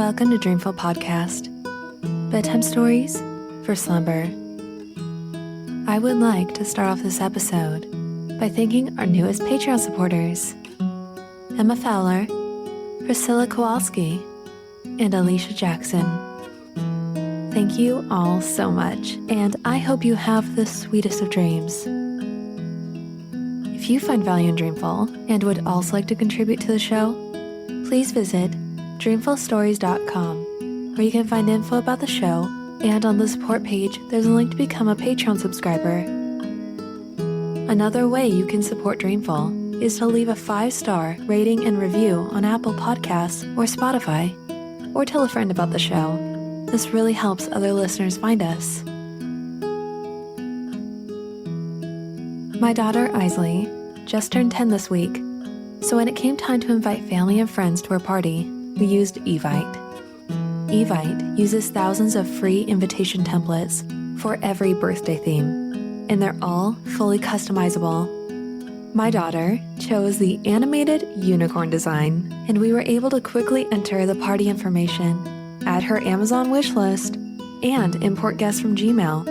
Welcome to Dreamful Podcast, bedtime stories for slumber. I would like to start off this episode by thanking our newest Patreon supporters, Emma Fowler, Priscilla Kowalski, and Alicia Jackson. Thank you all so much, and I hope you have the sweetest of dreams. If you find value in Dreamful and would also like to contribute to the show, please visit dreamfulstories.com, where you can find info about the show, and on the support page, there's a link to become a Patreon subscriber. Another way you can support Dreamful is to leave a 5-star rating and review on Apple Podcasts or Spotify, or tell a friend about the show. This really helps other listeners find us. My daughter, Isley, just turned 10 this week, so when it came time to invite family and friends to her party, we used Evite. Evite uses thousands of free invitation templates for every birthday theme, and they're all fully customizable. My daughter chose the animated unicorn design, and we were able to quickly enter the party information, add her Amazon wish list, and import guests from Gmail.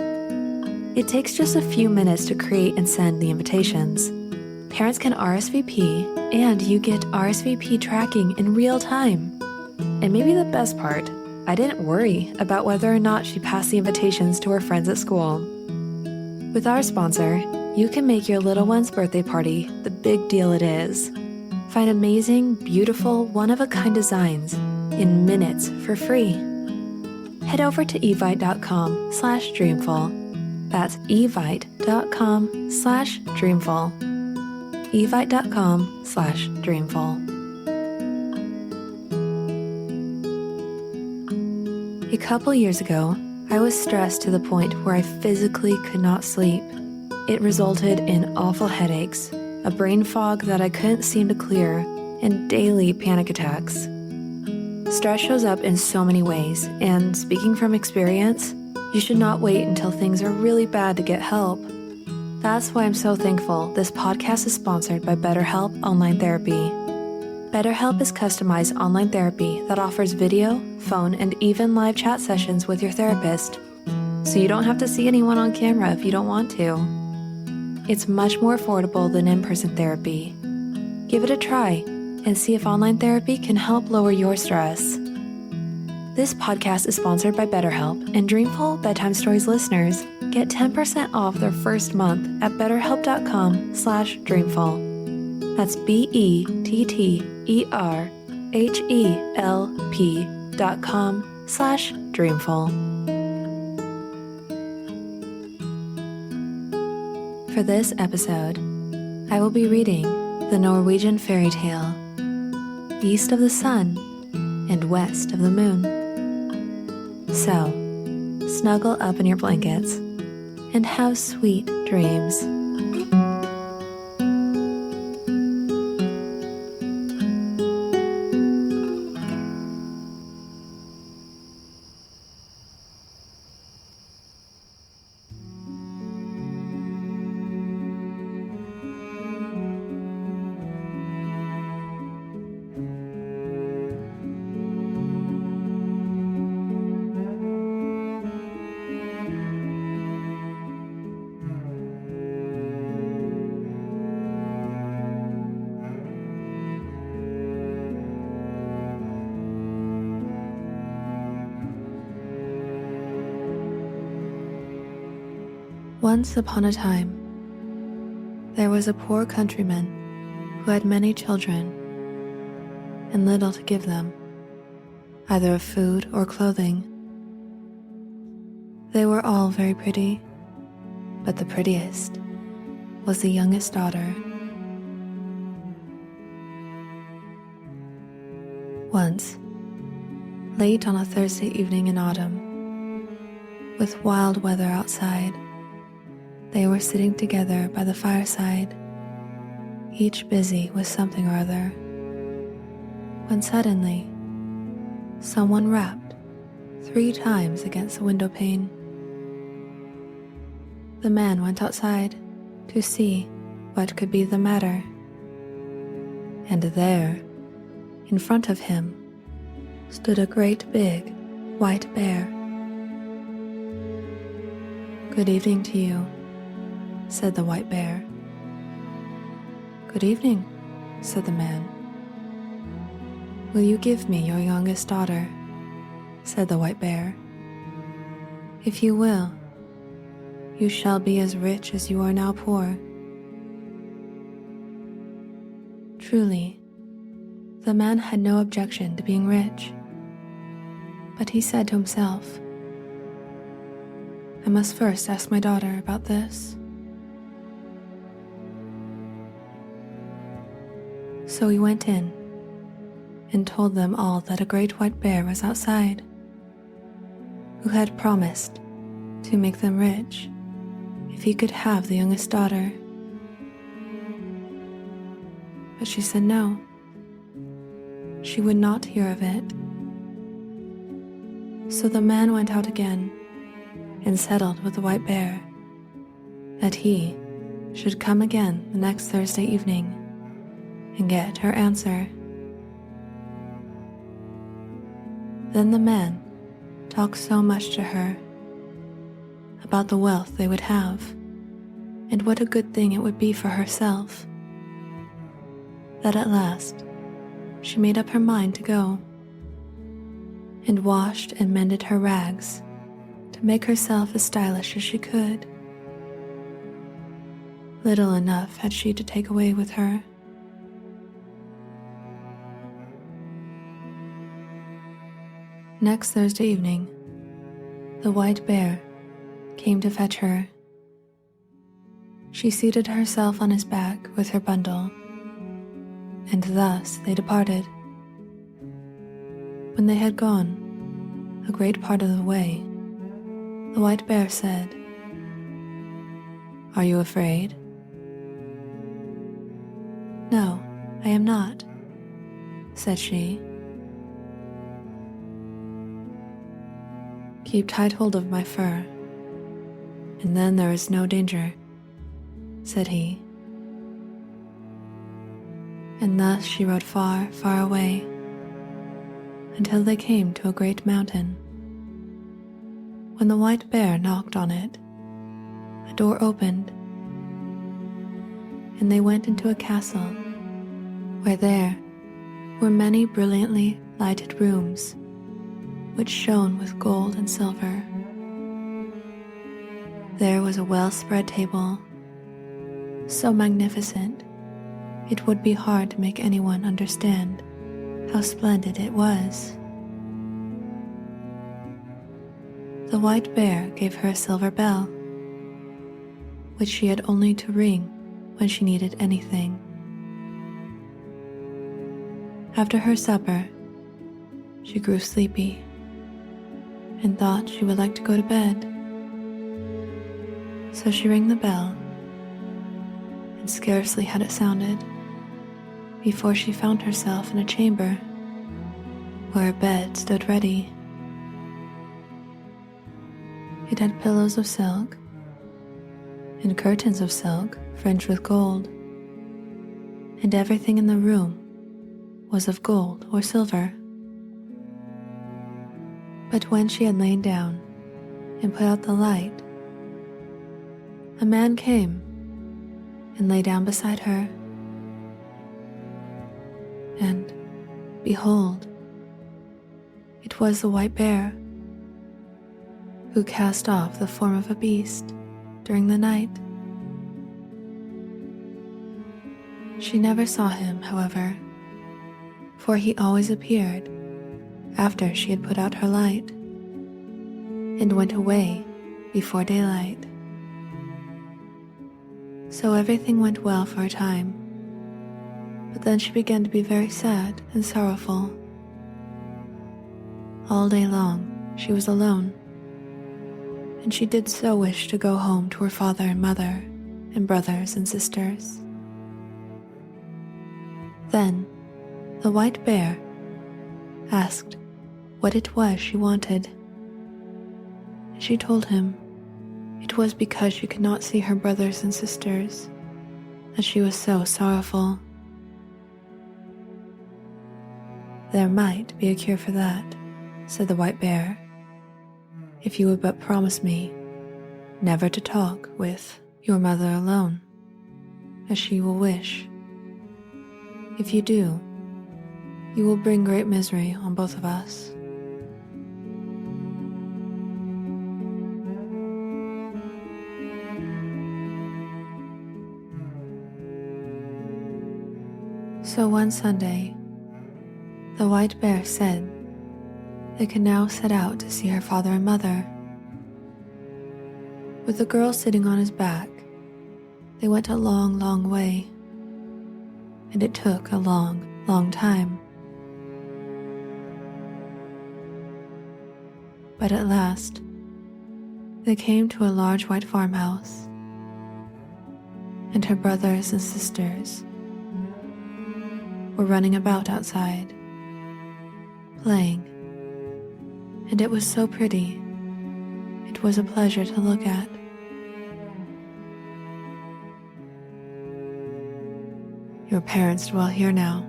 It takes just a few minutes to create and send the invitations. Parents can RSVP, and you get RSVP tracking in real time. And maybe the best part, I didn't worry about whether or not she passed the invitations to her friends at school. With our sponsor, you can make your little one's birthday party the big deal it is. Find amazing, beautiful, one-of-a-kind designs in minutes for free. Head over to evite.com/dreamful. That's evite.com/dreamful. evite.com/dreamful. A couple years ago, I was stressed to the point where I physically could not sleep. It resulted in awful headaches, a brain fog that I couldn't seem to clear, and daily panic attacks. Stress shows up in so many ways, and speaking from experience, you should not wait until things are really bad to get help. That's why I'm so thankful this podcast is sponsored by BetterHelp Online Therapy. BetterHelp is customized online therapy that offers video, phone, and even live chat sessions with your therapist, so you don't have to see anyone on camera if you don't want to. It's much more affordable than in-person therapy. Give it a try and see if online therapy can help lower your stress. This podcast is sponsored by BetterHelp, and Dreamful Bedtime Stories listeners get 10% off their first month at betterhelp.com/dreamful. That's BetterHelp.com/dreamful. For this episode, I will be reading the Norwegian fairy tale, East of the Sun and West of the Moon. So, snuggle up in your blankets and have sweet dreams. Once upon a time, there was a poor countryman who had many children and little to give them, either of food or clothing. They were all very pretty, but the prettiest was the youngest daughter. Once, late on a Thursday evening in autumn, with wild weather outside, they were sitting together by the fireside, each busy with something or other, when suddenly, someone rapped 3 times against the window pane. The man went outside to see what could be the matter. And there, in front of him, stood a great big white bear. "Good evening to you," said the white bear. "Good evening," said the man. "Will you give me your youngest daughter?" said the white bear. "If you will, you shall be as rich as you are now poor." Truly, the man had no objection to being rich, but he said to himself, "I must first ask my daughter about this." So he went in and told them all that a great white bear was outside, who had promised to make them rich if he could have the youngest daughter. But she said no. She would not hear of it. So the man went out again and settled with the white bear that he should come again the next Thursday evening and get her answer. Then the man talked so much to her about the wealth they would have and what a good thing it would be for herself, that at last she made up her mind to go, and washed and mended her rags to make herself as stylish as she could. Little enough had she to take away with her. Next Thursday evening, the white bear came to fetch her. She seated herself on his back with her bundle, and thus they departed. When they had gone a great part of the way, the white bear said, "Are you afraid?" "No, I am not," said she. "Keep tight hold of my fur, and then there is no danger," said he. And thus she rode far, far away, until they came to a great mountain. When the white bear knocked on it, a door opened, and they went into a castle, where there were many brilliantly lighted rooms, which shone with gold and silver. There was a well-spread table, so magnificent it would be hard to make anyone understand how splendid it was. The white bear gave her a silver bell, which she had only to ring when she needed anything. After her supper, she grew sleepy and thought she would like to go to bed. So she rang the bell, and scarcely had it sounded before she found herself in a chamber where a bed stood ready. It had pillows of silk and curtains of silk fringed with gold, and everything in the room was of gold or silver. But when she had lain down and put out the light, a man came and lay down beside her. And, behold, it was the white bear, who cast off the form of a beast during the night. She never saw him, however, for he always appeared after she had put out her light, and went away before daylight. So everything went well for a time, but then she began to be very sad and sorrowful. All day long she was alone, and she did so wish to go home to her father and mother and brothers and sisters. Then the white bear asked what it was she wanted, and she told him it was because she could not see her brothers and sisters that she was so sorrowful. "There might be a cure for that," said the white bear, "if you would but promise me never to talk with your mother alone, as she will wish. If you do, you will bring great misery on both of us." So one Sunday, the white bear said they could now set out to see her father and mother. With the girl sitting on his back, they went a long, long way, and it took a long, long time. But at last, they came to a large white farmhouse, and her brothers and sisters were running about outside, playing, and it was so pretty, it was a pleasure to look at. "Your parents dwell here now,"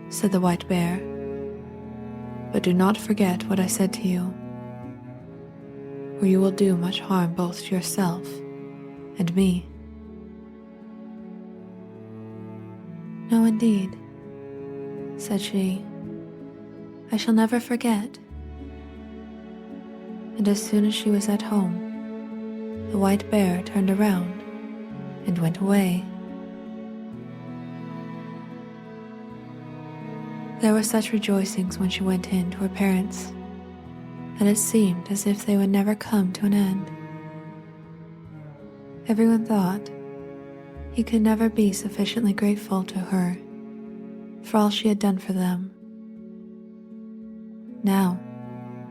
said the white bear, "but do not forget what I said to you, or you will do much harm both to yourself and me." "No, indeed," said she, "I shall never forget." And as soon as she was at home, the white bear turned around and went away. There were such rejoicings when she went in to her parents that it seemed as if they would never come to an end. Everyone thought he could never be sufficiently grateful to her for all she had done for them. Now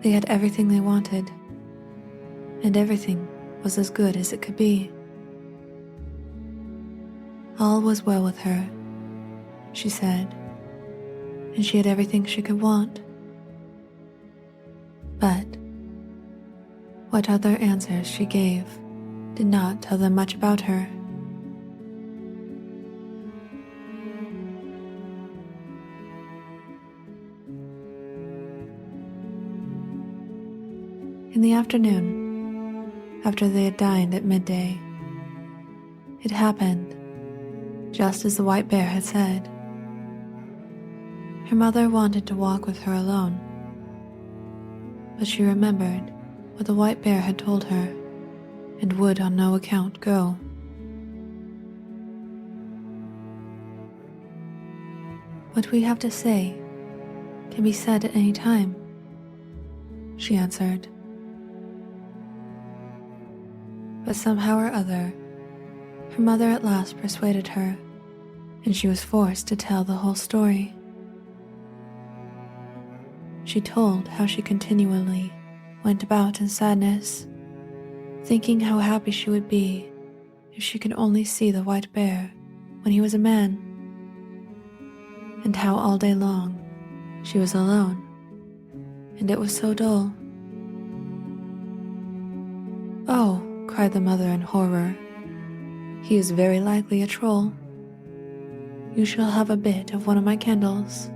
they had everything they wanted, and everything was as good as it could be. All was well with her, she said, and she had everything she could want. But what other answers she gave did not tell them much about her. In the afternoon, after they had dined at midday, it happened just as the white bear had said. Her mother wanted to walk with her alone, but she remembered what the white bear had told her and would on no account go. "What we have to say can be said at any time," she answered. But somehow or other, her mother at last persuaded her, and she was forced to tell the whole story. She told how she continually went about in sadness, thinking how happy she would be if she could only see the white bear when he was a man, and how all day long she was alone, and it was so dull. "Oh," cried the mother in horror, "he is very likely a troll. You shall have a bit of one of my candles.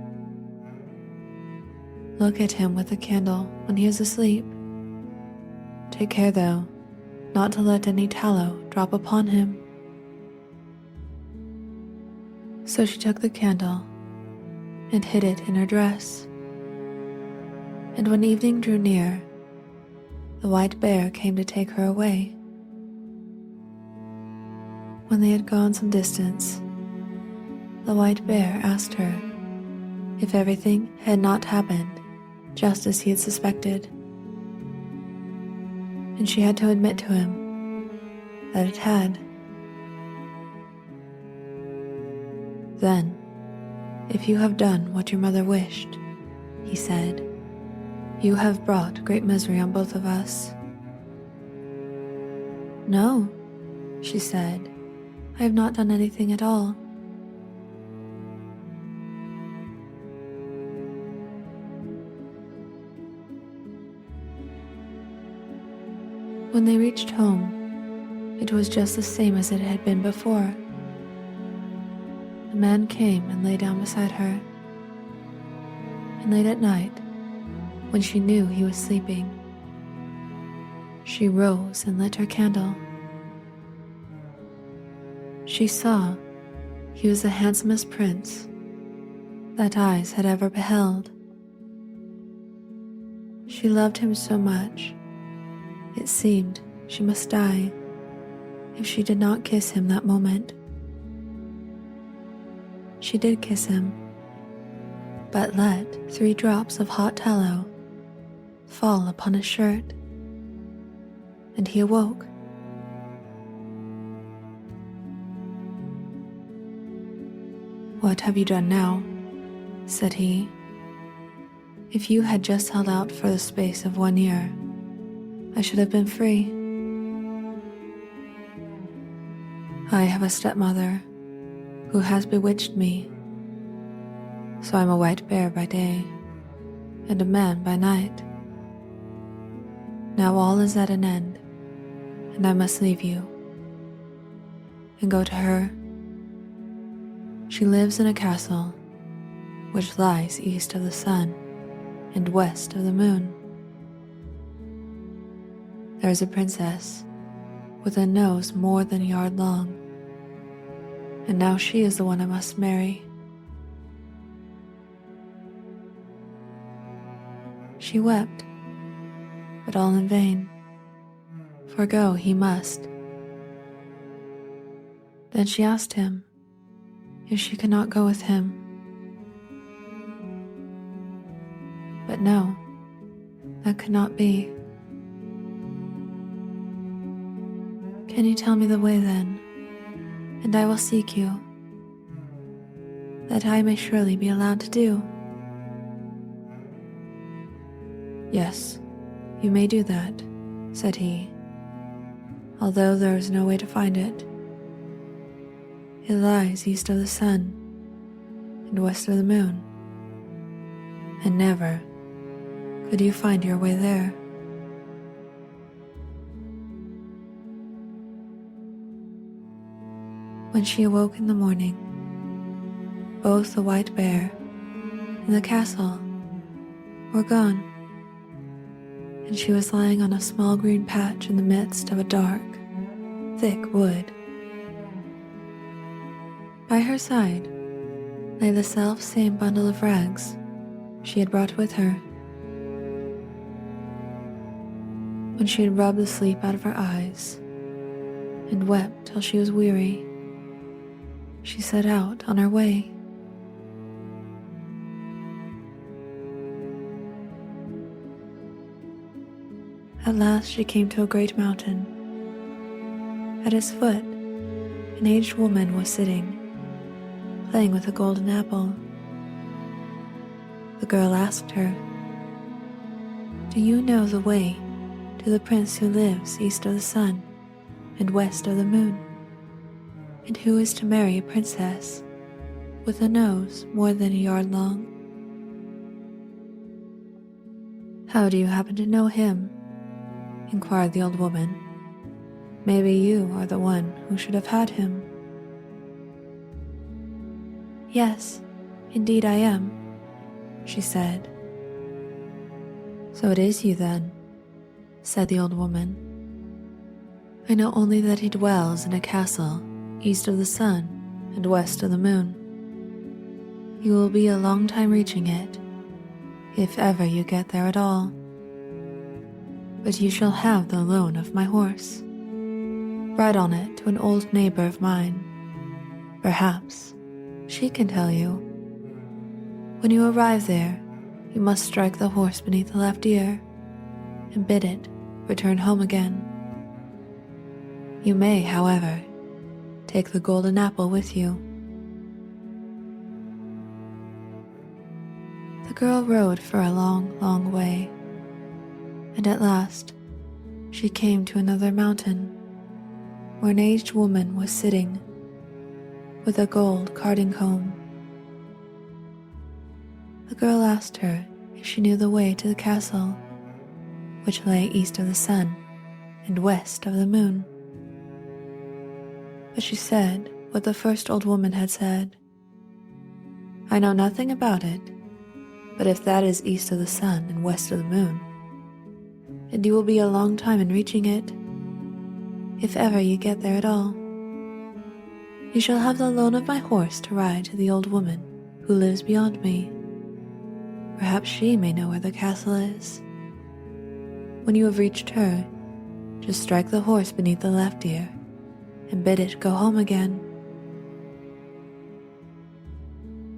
Look at him with the candle when he is asleep. Take care, though, not to let any tallow drop upon him." So she took the candle and hid it in her dress. And when evening drew near, the white bear came to take her away. When they had gone some distance, the white bear asked her if everything had not happened just as he had suspected, and she had to admit to him that it had. "Then, if you have done what your mother wished," he said, "you have brought great misery on both of us." "No," she said, "I have not done anything at all." When they reached home, it was just the same as it had been before. The man came and lay down beside her, and late at night, when she knew he was sleeping, she rose and lit her candle. She saw he was the handsomest prince that eyes had ever beheld. She loved him so much, it seemed she must die if she did not kiss him that moment. She did kiss him, but let 3 drops of hot tallow fall upon his shirt, and he awoke. "What have you done now?" said he. "If you had just held out for the space of 1 year, I should have been free. I have a stepmother who has bewitched me, so I'm a white bear by day and a man by night. Now all is at an end, and I must leave you and go to her. She lives in a castle which lies east of the sun and west of the moon. There is a princess with a nose more than a yard long, and now she is the one I must marry." She wept, but all in vain, for go he must. Then she asked him if she could not go with him. But no, that could not be. "Can you tell me the way then, and I will seek you, that I may surely be allowed to do?" "Yes, you may do that," said he, "although there is no way to find it. It lies east of the sun and west of the moon, and never could you find your way there." When she awoke in the morning, both the white bear and the castle were gone, and she was lying on a small green patch in the midst of a dark, thick wood. By her side lay the self-same bundle of rags she had brought with her. When she had rubbed the sleep out of her eyes and wept till she was weary, she set out on her way. At last she came to a great mountain. At its foot, an aged woman was sitting, playing with a golden apple. The girl asked her, "Do you know the way to the prince who lives east of the sun and west of the moon, and who is to marry a princess with a nose more than a yard long?" "How do you happen to know him?" inquired the old woman. "Maybe you are the one who should have had him." "Yes, indeed I am," she said. "So it is you then," said the old woman. "I know only that he dwells in a castle east of the sun and west of the moon. You will be a long time reaching it, if ever you get there at all. But you shall have the loan of my horse. Ride on it to an old neighbor of mine. Perhaps she can tell you. When you arrive there, you must strike the horse beneath the left ear and bid it return home again. You may, however, take the golden apple with you." The girl rode for a long, long way, and at last she came to another mountain where an aged woman was sitting with a gold carding comb. The girl asked her if she knew the way to the castle, which lay east of the sun and west of the moon. But she said what the first old woman had said. "I know nothing about it, But if that is east of the sun and west of the moon, and you will be a long time in reaching it, if ever you get there at all. You shall have the loan of my horse to ride to the old woman who lives beyond me. Perhaps she may know where the castle is. When you have reached her, just strike the horse beneath the left ear and bid it go home again."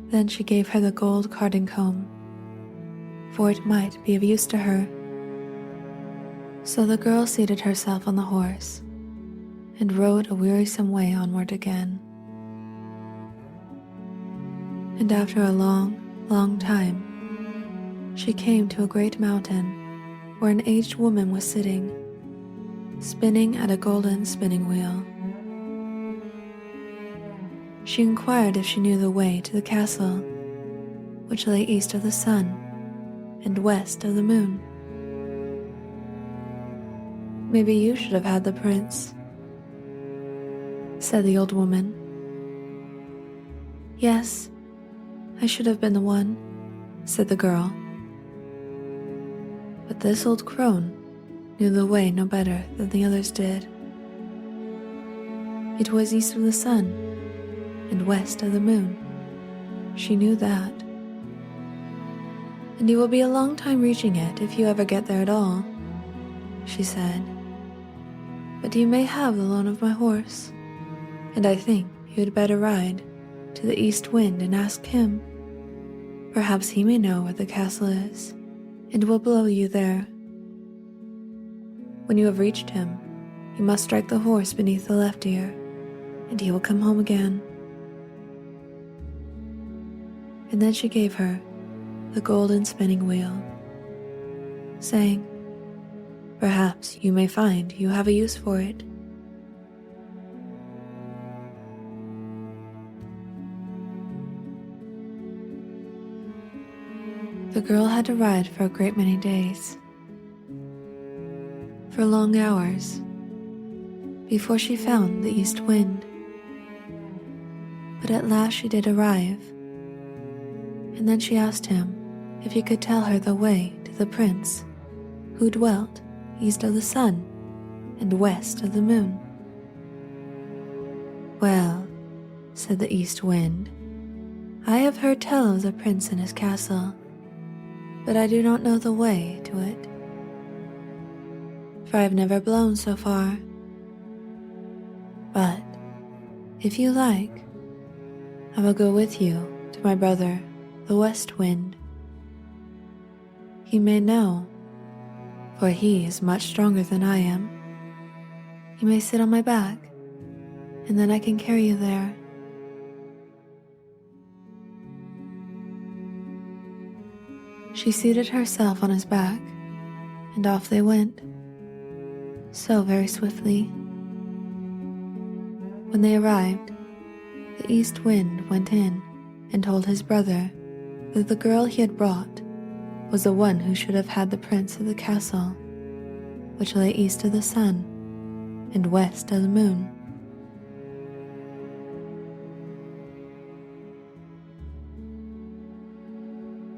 Then she gave her the gold carding comb, for it might be of use to her. So the girl seated herself on the horse and rode a wearisome way onward again. And after a long, long time, she came to a great mountain where an aged woman was sitting, spinning at a golden spinning wheel. She inquired if she knew the way to the castle, which lay east of the sun and west of the moon. "Maybe you should have had the prince," said the old woman. "Yes, I should have been the one," said the girl. But this old crone knew the way no better than the others did. It was east of the sun and west of the moon. She knew that. "And you will be a long time reaching it if you ever get there at all," she said. "But you may have the loan of my horse, and I think you had better ride to the east wind and ask him. Perhaps he may know where the castle is, and will blow you there. When you have reached him, you must strike the horse beneath the left ear, and he will come home again." And then she gave her the golden spinning wheel, saying, "Perhaps you may find you have a use for it." The girl had to ride for a great many days, for long hours, before she found the east wind. But at last she did arrive, and then she asked him if he could tell her the way to the prince who dwelt east of the sun and west of the moon. "Well," said the east wind, "I have heard tell of the prince and his castle, but I do not know the way to it, for I have never blown so far. But if you like, I will go with you to my brother, the west wind. He may know, for he is much stronger than I am. You may sit on my back, and then I can carry you there." She seated herself on his back, and off they went, so very swiftly. When they arrived, the east wind went in and told his brother that the girl he had brought was the one who should have had the prince of the castle, which lay east of the sun and west of the moon.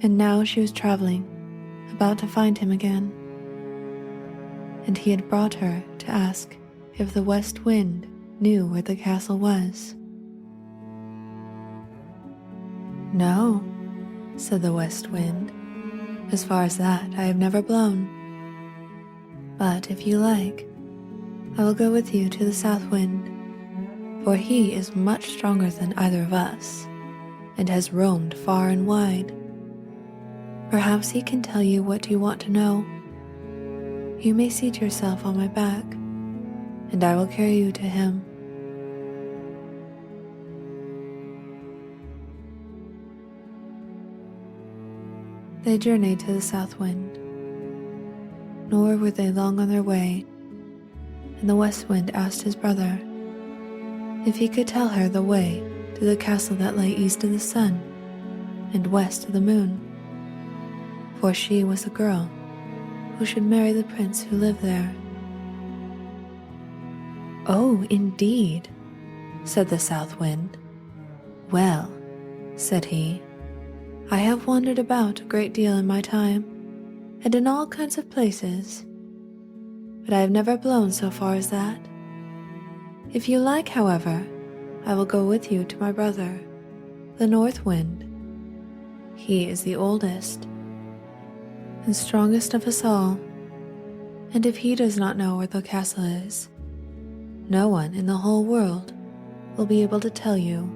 And now she was traveling, about to find him again, and he had brought her to ask if the west wind knew where the castle was. "No," said the west wind, "as far as that I have never blown. But if you like, I will go with you to the south wind, for he is much stronger than either of us, and has roamed far and wide. Perhaps he can tell you what you want to know. You may seat yourself on my back, and I will carry you to him." They journeyed to the south wind, nor were they long on their way, and the west wind asked his brother if he could tell her the way to the castle that lay east of the sun and west of the moon, for she was the girl who should marry the prince who lived there. "Oh, indeed," said the south wind. "Well," said he, I have wandered about a great deal in my time, and in all kinds of places, but I have never blown so far as that. If you like, however, I will go with you to my brother, the North Wind. He is the oldest and strongest of us all, and if he does not know where the castle is, no one in the whole world will be able to tell you.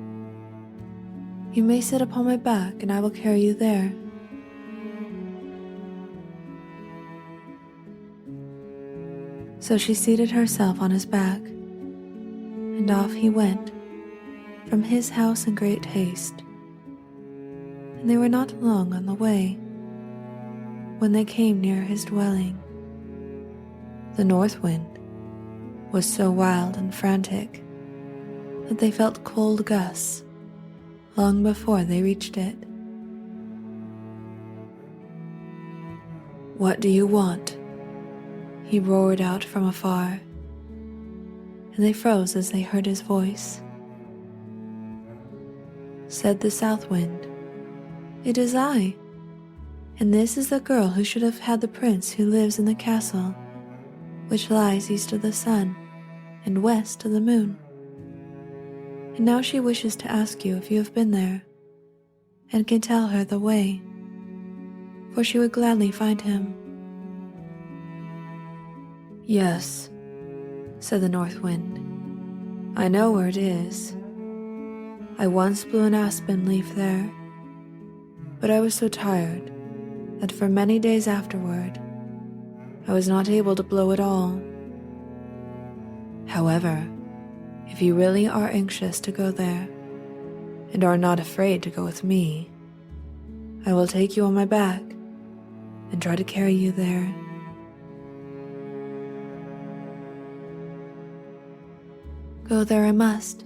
You may sit upon my back and I will carry you there. So she seated herself on his back, and off he went from his house in great haste. And they were not long on the way when they came near his dwelling. The North Wind was so wild and frantic that they felt cold gusts long before they reached it. "What do you want?" he roared out from afar, and they froze as they heard his voice. Said the South Wind, "It is I, and this is the girl who should have had the prince who lives in the castle, which lies east of the sun and west of the moon. And now she wishes to ask you if you have been there, and can tell her the way, for she would gladly find him." "Yes," said the North Wind, "I know where it is. I once blew an aspen leaf there, but I was so tired that for many days afterward I was not able to blow at all. However, if you really are anxious to go there, and are not afraid to go with me, I will take you on my back and try to carry you there." "Go there I must,"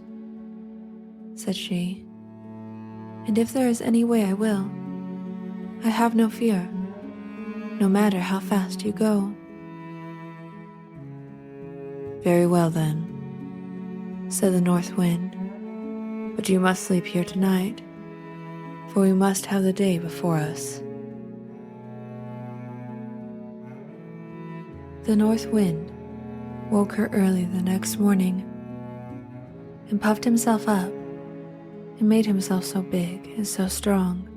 said she, "and if there is any way I will. I have no fear, no matter how fast you go." "Very well then," said the North Wind, "but you must sleep here tonight, for we must have the day before us." The North Wind woke her early the next morning and puffed himself up and made himself so big and so strong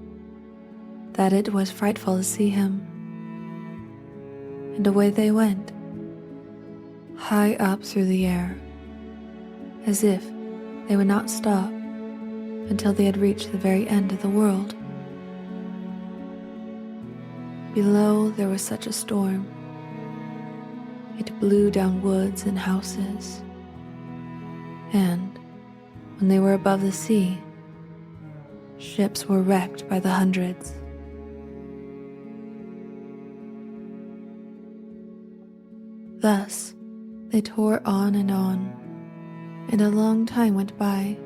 that it was frightful to see him. And away they went, high up through the air, as if they would not stop until they had reached the very end of the world. Below there was such a storm. It blew down woods and houses, and when they were above the sea, ships were wrecked by the hundreds. Thus they tore on, and a long time went by.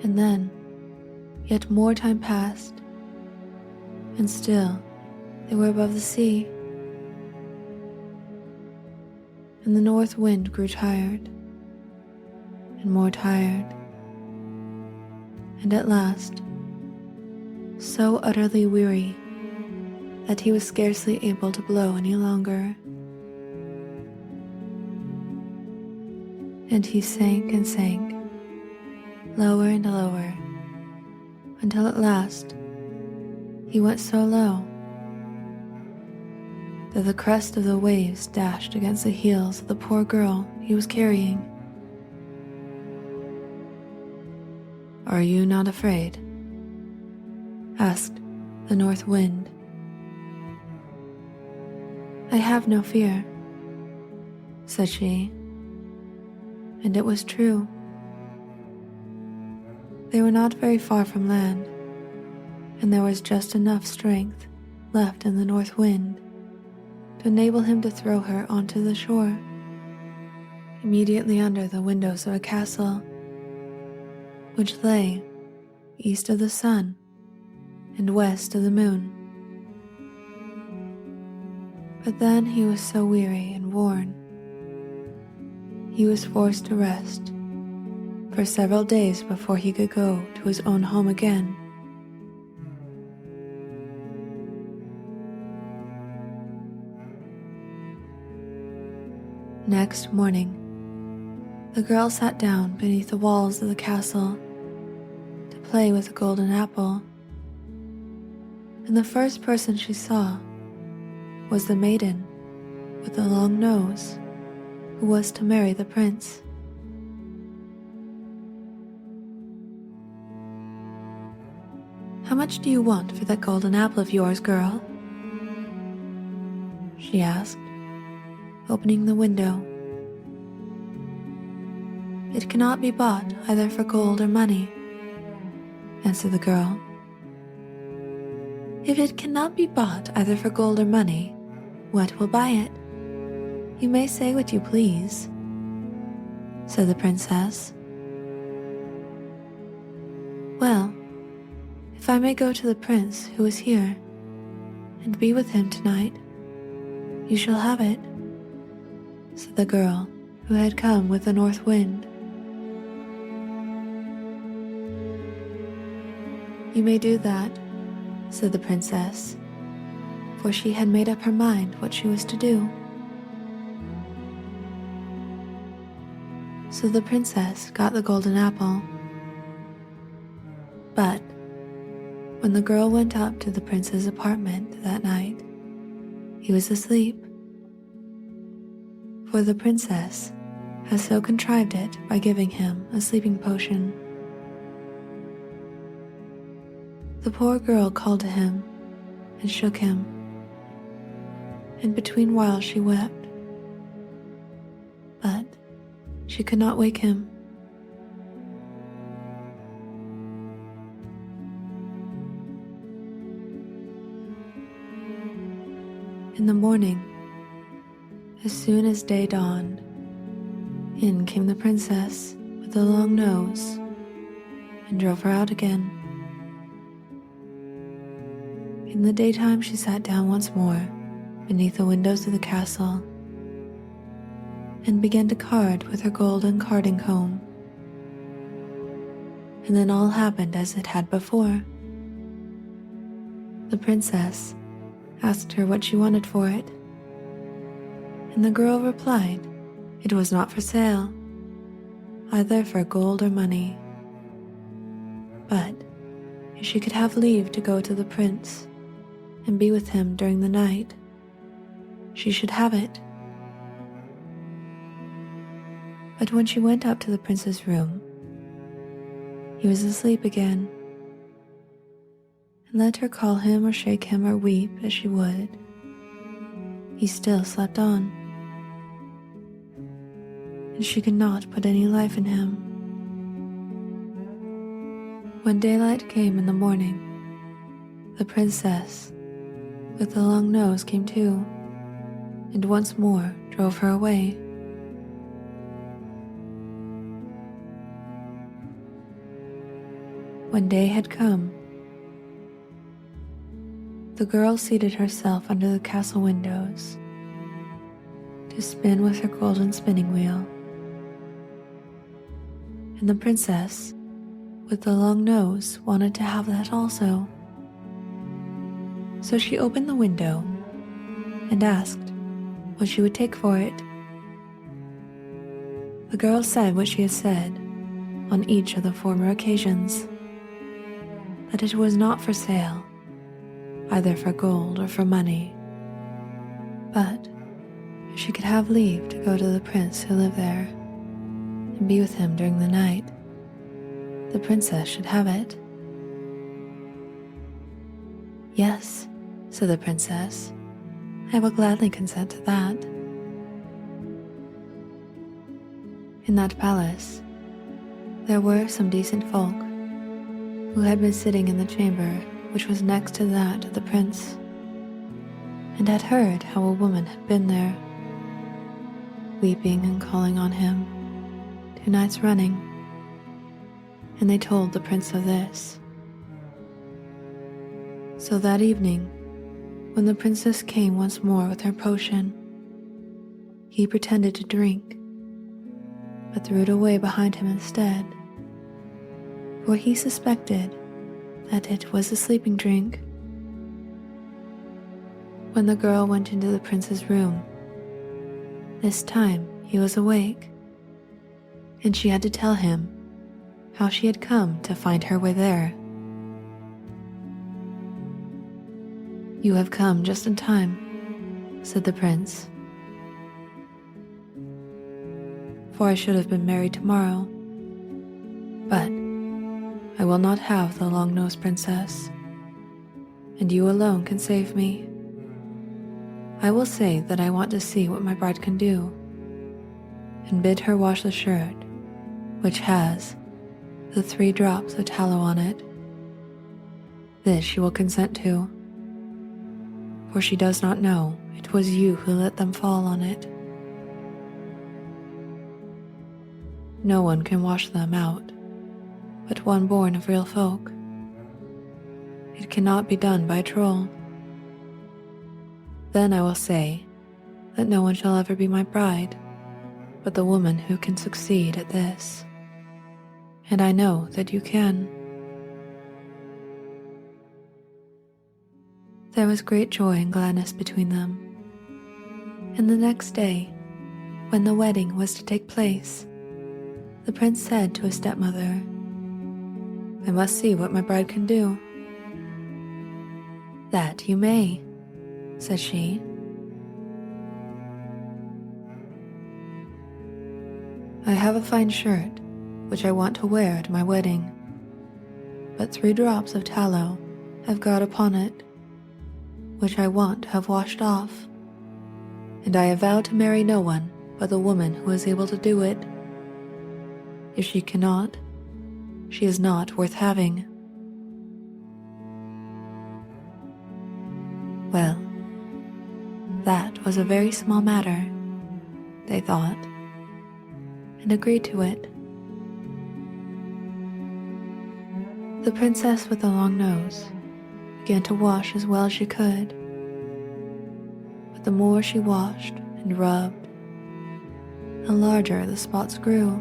And then yet more time passed, and still they were above the sea. And the North Wind grew tired, and more tired, and at last so utterly weary that he was scarcely able to blow any longer. And he sank and sank, lower and lower, until at last he went so low that the crest of the waves dashed against the heels of the poor girl he was carrying. "Are you not afraid?" asked the North Wind. "I have no fear," said she, and it was true. They were not very far from land, and there was just enough strength left in the North Wind to enable him to throw her onto the shore, immediately under the windows of a castle, which lay east of the sun and west of the moon. But then he was so weary and worn, he was forced to rest for several days before he could go to his own home again. Next morning, the girl sat down beneath the walls of the castle to play with the golden apple, and the first person she saw was the maiden with the long nose who was to marry the prince. "How much do you want for that golden apple of yours, girl?" she asked, opening the window. "It cannot be bought either for gold or money," answered the girl. "If it cannot be bought either for gold or money, what will buy it? You may say what you please," said the princess. "Well, if I may go to the prince who is here and be with him tonight, you shall have it," said the girl who had come with the north wind. "You may do that," said the princess, for she had made up her mind what she was to do. So the princess got the golden apple. But when the girl went up to the prince's apartment that night, he was asleep. For the princess had so contrived it by giving him a sleeping potion. The poor girl called to him and shook him, and between whiles she wept, but she could not wake him. In the morning, as soon as day dawned, in came the princess with the long nose and drove her out again. In the daytime she sat down once more beneath the windows of the castle and began to card with her golden carding comb. And then all happened as it had before. The princess asked her what she wanted for it, and the girl replied it was not for sale, either for gold or money, but if she could have leave to go to the prince and be with him during the night, she should have it. But when she went up to the prince's room, he was asleep again, and let her call him or shake him or weep as she would, he still slept on, and she could not put any life in him. When daylight came in the morning, the princess with the long nose came to, and once more drove her away. When day had come, the girl seated herself under the castle windows to spin with her golden spinning wheel, and the princess with the long nose wanted to have that also. So she opened the window and asked what she would take for it. The girl said what she had said on each of the former occasions, that it was not for sale, either for gold or for money, but if she could have leave to go to the prince who lived there and be with him during the night, the princess should have it. "Yes," said the princess, "I will gladly consent to that." In that palace, there were some decent folk who had been sitting in the chamber which was next to that of the prince, and had heard how a woman had been there, weeping and calling on him 2 nights running, and they told the prince of this. So that evening, when the princess came once more with her potion, he pretended to drink, but threw it away behind him instead, for he suspected that it was a sleeping drink. When the girl went into the prince's room, this time he was awake, and she had to tell him how she had come to find her way there. "You have come just in time," said the prince, "for I should have been married tomorrow. But I will not have the long-nosed princess, and you alone can save me. I will say that I want to see what my bride can do, and bid her wash the shirt, which has the 3 drops of tallow on it. This she will consent to, for she does not know it was you who let them fall on it. No one can wash them out but one born of real folk. It cannot be done by a troll. Then I will say that no one shall ever be my bride but the woman who can succeed at this. And I know that you can." There was great joy and gladness between them. And the next day, when the wedding was to take place, the prince said to his stepmother, "I must see what my bride can do." "That you may," said she. "I have a fine shirt which I want to wear at my wedding, but 3 drops of tallow have got upon it, which I want to have washed off, and I have vowed to marry no one but the woman who is able to do it. If she cannot, she is not worth having." Well, that was a very small matter, they thought, and agreed to it. The princess with the long nose began to wash as well as she could, but the more she washed and rubbed, the larger the spots grew.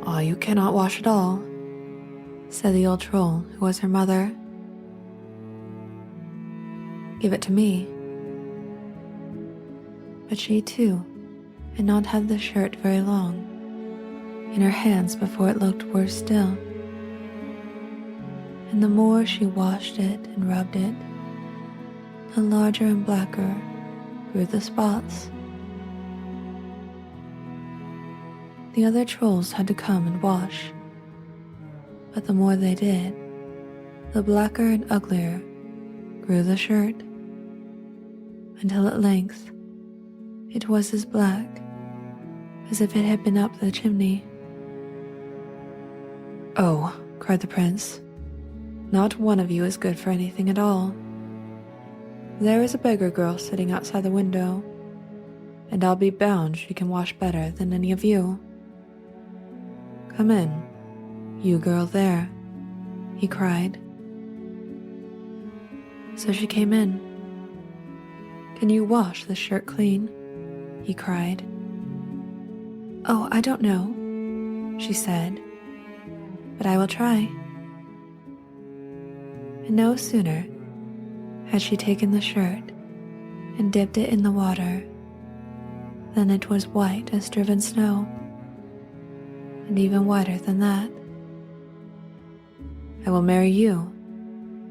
"Oh, you cannot wash at all," said the old troll who was her mother. "Give it to me." But she too had not had the shirt very long in her hands before it looked worse still. And the more she washed it and rubbed it, the larger and blacker grew the spots. The other trolls had to come and wash, but the more they did, the blacker and uglier grew the shirt, until at length it was as black as if it had been up the chimney. "Oh," cried the prince, "not one of you is good for anything at all. There is a beggar girl sitting outside the window, and I'll be bound she can wash better than any of you. Come in, you girl there," he cried. So she came in. "Can you wash the shirt clean?" he cried. "Oh, I don't know," she said, "but I will try." And no sooner had she taken the shirt and dipped it in the water than it was white as driven snow, and even whiter than that. "I will marry you,"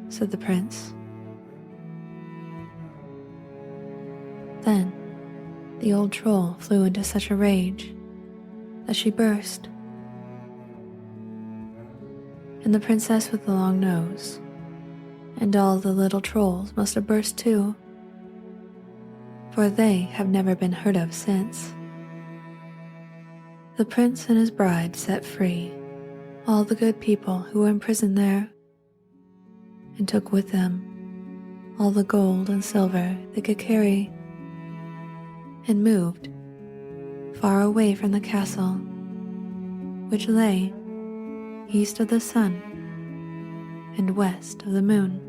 said the prince. Then the old troll flew into such a rage that she burst, and the princess with the long nose and all the little trolls must have burst too, for they have never been heard of since. The prince and his bride set free all the good people who were imprisoned there, and took with them all the gold and silver they could carry, and moved far away from the castle, which lay east of the sun and west of the moon.